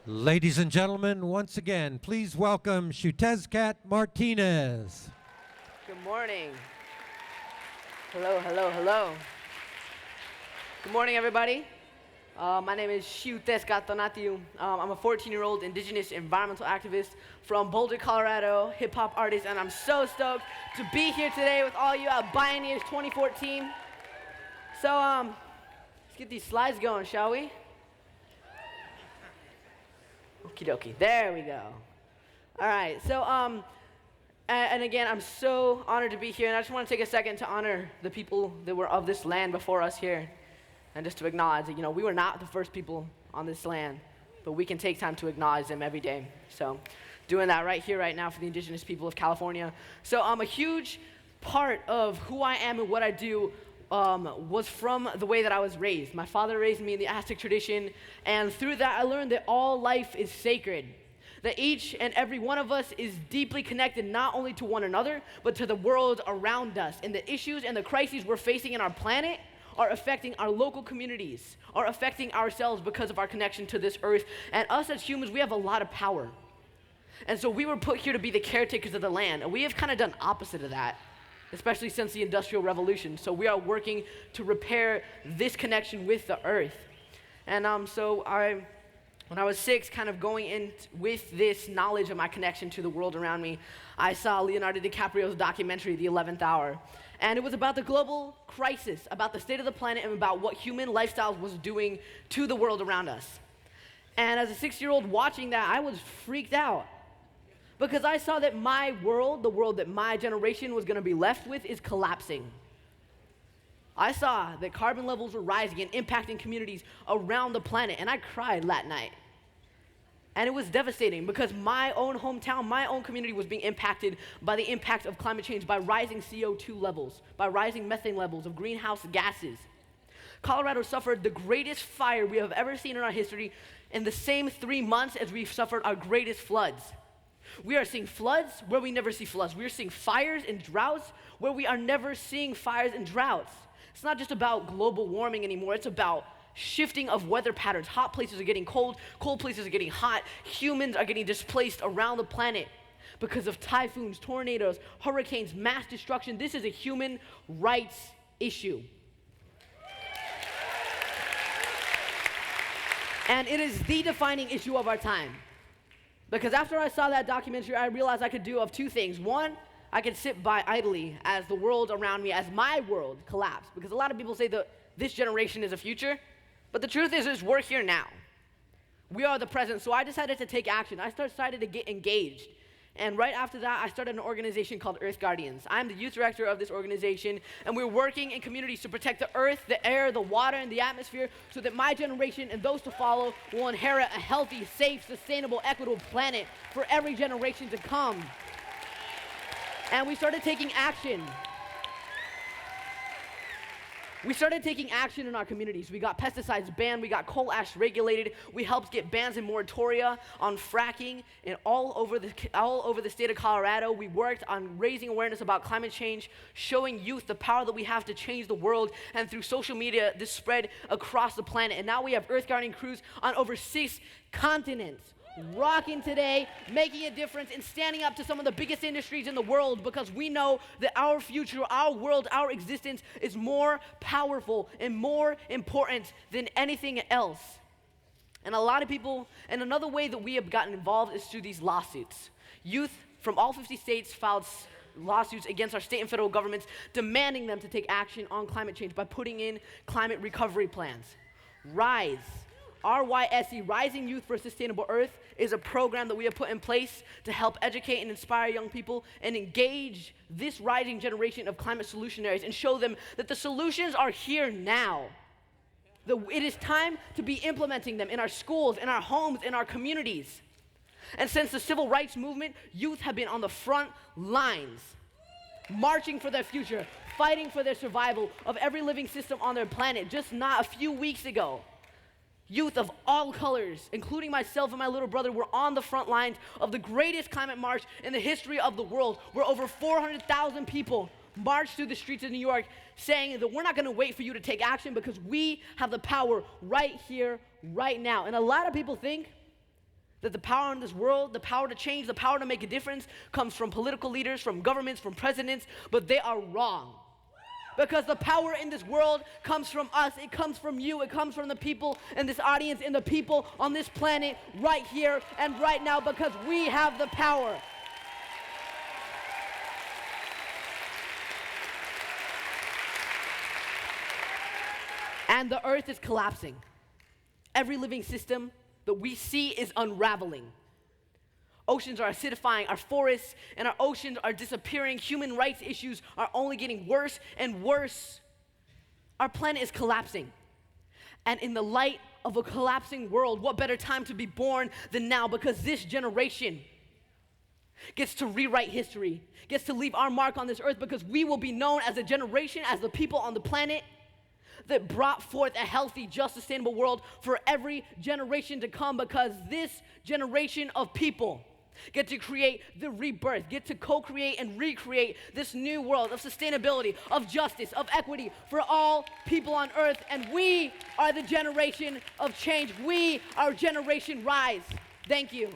Ladies and gentlemen, once again, please welcome Xiuhtezcatl Martinez. Good morning. Hello, hello, hello. Good morning, everybody. My name is Xiuhtezcatl Martinez. I'm a 14-year-old indigenous environmental activist from Boulder, Colorado, hip-hop artist, and I'm so stoked to be here today with all you at Bioneers 2014. So, let's get these slides going, shall we? Okie dokie, there we go. All right, so, and again, I'm so honored to be here, and I just want to take a second to honor the people that were of this land before us here, and just to acknowledge that, we were not the first people on this land, but we can take time to acknowledge them every day. So, doing that right here, right now for the indigenous people of California. So, a huge part of who I am and what I do was from the way that I was raised. My father raised me in the Aztec tradition, and through that I learned that all life is sacred. That each and every one of us is deeply connected not only to one another, but to the world around us. And the issues and the crises we're facing in our planet are affecting our local communities, are affecting ourselves because of our connection to this earth. And us as humans, we have a lot of power. And so we were put here to be the caretakers of the land, and we have kind of done opposite of that, especially since the Industrial Revolution. So we are working to repair this connection with the earth. And when I was 6, kind of going in with this knowledge of my connection to the world around me, I saw Leonardo DiCaprio's documentary, The 11th Hour. And it was about the global crisis, about the state of the planet, and about what human lifestyles was doing to the world around us. And as a 6-year-old watching that, I was freaked out. Because I saw that my world, the world that my generation was going to be left with, is collapsing. I saw that carbon levels were rising and impacting communities around the planet, and I cried that night. And it was devastating because my own hometown, my own community was being impacted by the impact of climate change, by rising CO2 levels, by rising methane levels of greenhouse gases. Colorado suffered the greatest fire we have ever seen in our history in the same 3 months as we've suffered our greatest floods. We are seeing floods where we never see floods. We are seeing fires and droughts where we are never seeing fires and droughts. It's not just about global warming anymore. It's about shifting of weather patterns. Hot places are getting cold. Cold places are getting hot. Humans are getting displaced around the planet because of typhoons, tornadoes, hurricanes, mass destruction. This is a human rights issue. And it is the defining issue of our time. Because after I saw that documentary, I realized I could do of 2 things. One, I could sit by idly as the world around me, as my world collapsed. Because a lot of people say that this generation is the future, but the truth is we're here now. We are the present, so I decided to take action. I decided to get engaged. And right after that, I started an organization called Earth Guardians. I'm the youth director of this organization, and we're working in communities to protect the earth, the air, the water, and the atmosphere so that my generation and those to follow will inherit a healthy, safe, sustainable, equitable planet for every generation to come. And we started taking action. We started taking action in our communities. We got pesticides banned. We got coal ash regulated. We helped get bans and moratoria on fracking and all over the state of Colorado. We worked on raising awareness about climate change, showing youth the power that we have to change the world. And through social media, this spread across the planet. And now we have Earth Guardian crews on over 6 continents. Rocking today, making a difference, and standing up to some of the biggest industries in the world because we know that our future, our world, our existence is more powerful and more important than anything else. And a lot of people, and another way that we have gotten involved is through these lawsuits. Youth from all 50 states filed lawsuits against our state and federal governments demanding them to take action on climate change by putting in climate recovery plans. RISE. RYSE, Rising Youth for a Sustainable Earth, is a program that we have put in place to help educate and inspire young people and engage this rising generation of climate solutionaries and show them that the solutions are here now. It is time to be implementing them in our schools, in our homes, in our communities. And since the civil rights movement, youth have been on the front lines, marching for their future, fighting for their survival of every living system on their planet. Just not a few weeks ago, youth of all colors, including myself and my little brother, were on the front lines of the greatest climate march in the history of the world, where over 400,000 people marched through the streets of New York saying that we're not going to wait for you to take action because we have the power right here, right now. And a lot of people think that the power in this world, the power to change, the power to make a difference comes from political leaders, from governments, from presidents, but they are wrong. Because the power in this world comes from us, it comes from you, it comes from the people in this audience and the people on this planet right here and right now, because we have the power. And the earth is collapsing. Every living system that we see is unraveling. Oceans are acidifying, our forests and our oceans are disappearing. Human rights issues are only getting worse and worse. Our planet is collapsing. And in the light of a collapsing world, what better time to be born than now? Because this generation gets to rewrite history, gets to leave our mark on this earth, because we will be known as a generation, as the people on the planet that brought forth a healthy, just, sustainable world for every generation to come, because this generation of people get to create the rebirth, get to co-create and recreate this new world of sustainability, of justice, of equity for all people on earth. And we are the generation of change. We are Generation Rise. Thank you.